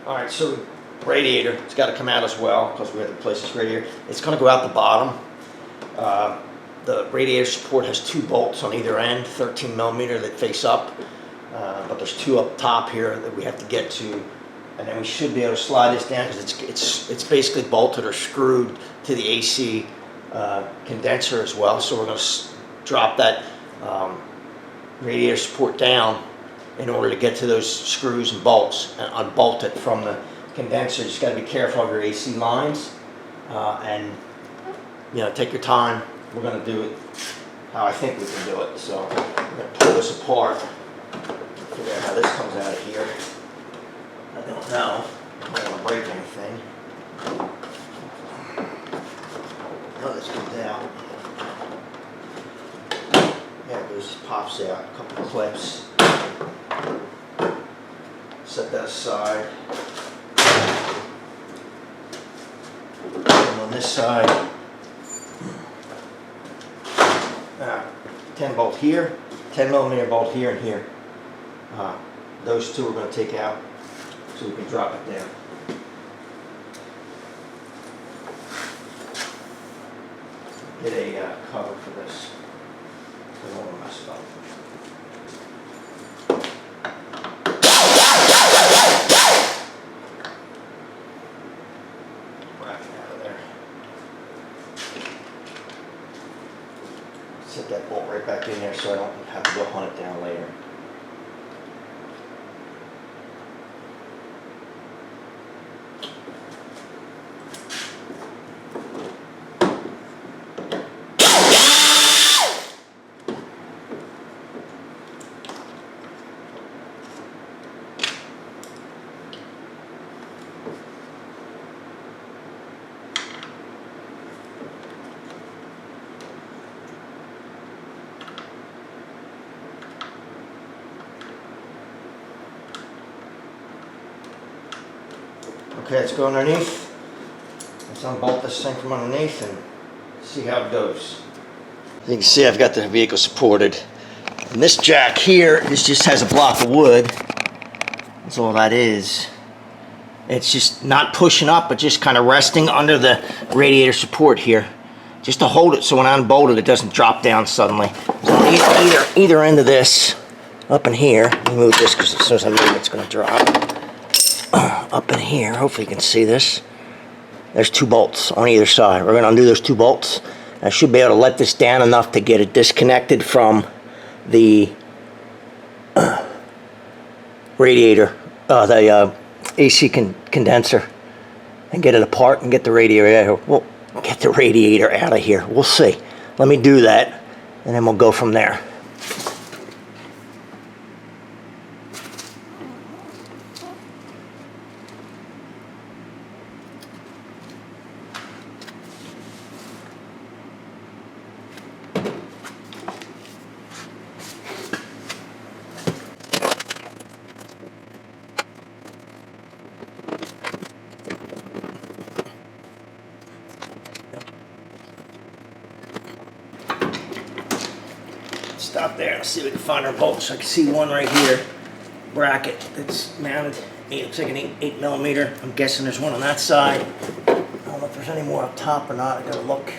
All right, so radiator, it's got to come out as well because we have to replace this radiator. It's going to go out the bottom. The radiator support has 2 bolts on either end, 13 millimeter that face up, but there's 2 up top here that we have to get to, and then we should be able to slide this down because it's basically bolted or screwed to the AC condenser as well. So we're going to drop that radiator support down in order to get to those screws and bolts and unbolt it from the condenser. You just got to be careful of your AC lines and take your time. We're going to do it how I think we can do it. So we're going to pull this apart, figure out how this comes out of here. I don't know. I don't want to break anything. How this comes out. Yeah, it goes, pops out. A couple of clips. Set that aside. And on this side, 10 bolt here, 10 millimeter bolt here and here. Those 2 we're going to take out so we can drop it down. Get a cover for this. I don't want to mess it up. Set that bolt right back in there so I don't have to go hunt it down later. Okay, let's go underneath. Let's unbolt this thing from underneath and see how it goes. As you can see, I've got the vehicle supported. And this jack here, this just has a block of wood. That's all that is. It's just not pushing up, but just kind of resting under the radiator support here. Just to hold it so when I unbolt it, it doesn't drop down suddenly. So either end of this, up in here, let me move this because as soon as I move it, it's going to drop. Up in here, hopefully you can see this. There's 2 bolts on either side. We're going to undo those 2 bolts. I should be able to let this down enough to get it disconnected from the radiator, the AC condenser, and get it apart and get the radiator out. We'll get the radiator out of here. We'll see. Let me do that, and then we'll go from there. Stop there. Let's see if we can find our bolts. I can see one right here, bracket that's mounted. It looks like an 8 millimeter. I'm guessing there's one on that side. I don't know if there's any more up top or not. I gotta look,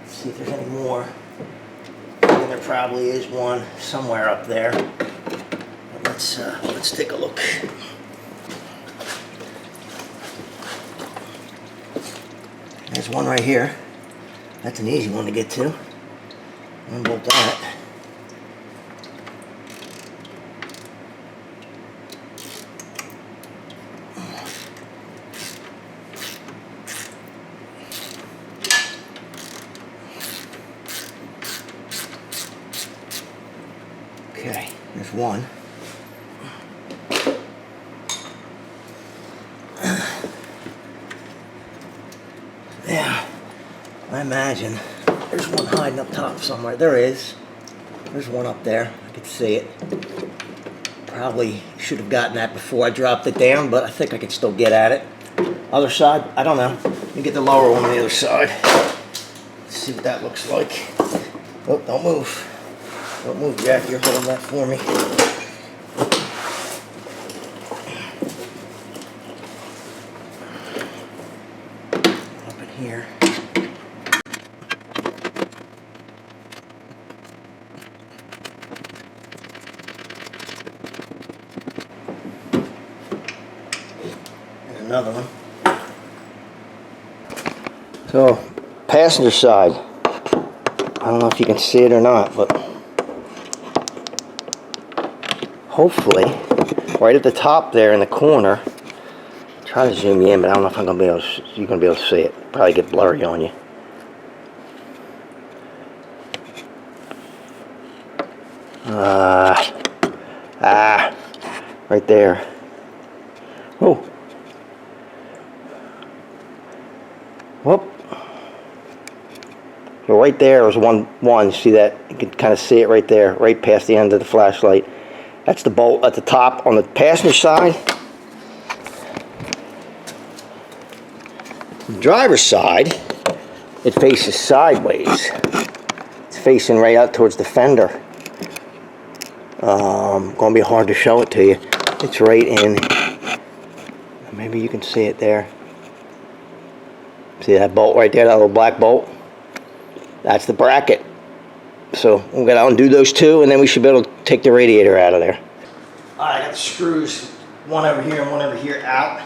see if there's any more. And there probably is one somewhere up there. But let's take a look. There's one right here. That's an easy one to get to. Unbolt that. Okay, there's one. Yeah, I imagine there's one hiding up top somewhere. There is. There's one up there. I could see it. Probably should have gotten that before I dropped it down, but I think I can still get at it. Other side, I don't know. Let me get the lower one on the other side. Let's see what that looks like. Oh, don't move. Don't move, Jack. You're holding that for me. here. And another one. So, passenger side. I don't know if you can see it or not, but hopefully, right at the top there in the corner, try to zoom you in, but I don't know if I'm gonna be able to, you're gonna be able to see it. Probably get blurry on you. Right there. Oh. Whoop. So right there was one. See that? You can kind of see it right there, right past the end of the flashlight. That's the bolt at the top on the passenger side. The driver's side, it faces sideways. It's facing right out towards the fender. Gonna be hard to show it to you. It's right in. Maybe you can see it there. See that bolt right there, that little black bolt? That's the bracket. So we're gonna undo those two, and then we should be able to take the radiator out of there. Alright, I got the screws, one over here and one over here out.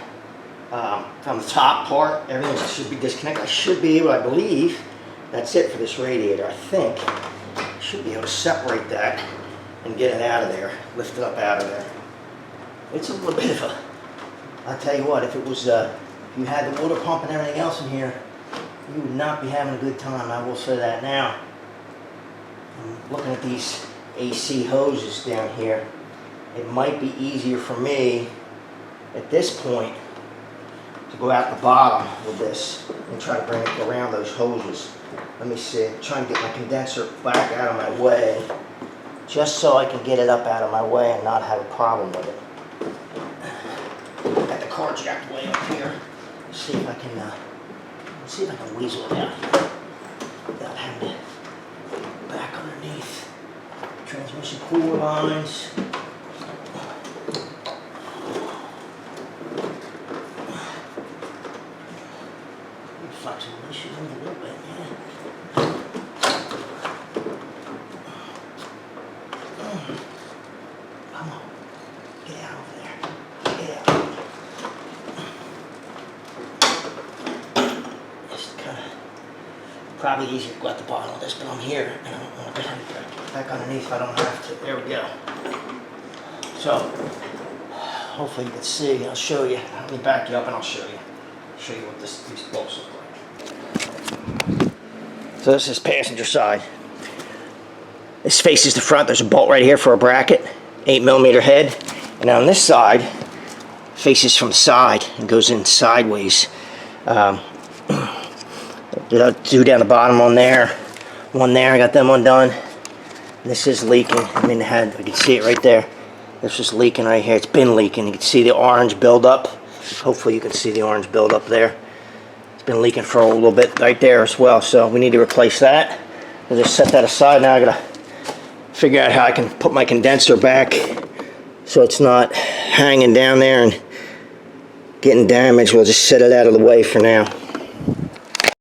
From the top part, everything should be disconnected. I should be able, I believe, that's it for this radiator. I think I should be able to separate that and get it out of there, lift it up out of there. It's a little bit of a, I'll tell you what, if it was, if you had the water pump and everything else in here, you would not be having a good time, I will say that now. I'm looking at these AC hoses down here. It might be easier for me at this point to go out the bottom with this and try to bring it around those hoses. Let me see, I'm trying to get my condenser back out of my way, just so I can get it up out of my way and not have a problem with it. Got the car jacked way up here. Let's see if I can weasel it out here without having to back underneath transmission cord lines. Flex the issues a little bit, yeah. Come on, get out of there. Get out. Just kind of, probably easier to go at the bottom of this, but I'm here and I don't want to get back underneath if I don't have to. There we go. So, hopefully you can see. I'll show you. Let me back you up and I'll show you. Show you what these bolts look like. So this is passenger side. This faces the front. There's a bolt right here for a bracket, 8mm head. And on this side, faces from the side and goes in sideways. Two down the bottom on there, one there. I got them undone. This is leaking. I mean, the head. You can see it right there. This is leaking right here. It's been leaking. You can see the orange buildup. Hopefully you can see the orange buildup there. Been leaking for a little bit right there as well, so we need to replace that. I'll just set that aside. Now I gotta figure out how I can put my condenser back so it's not hanging down there and getting damaged. We'll just set it out of the way for now.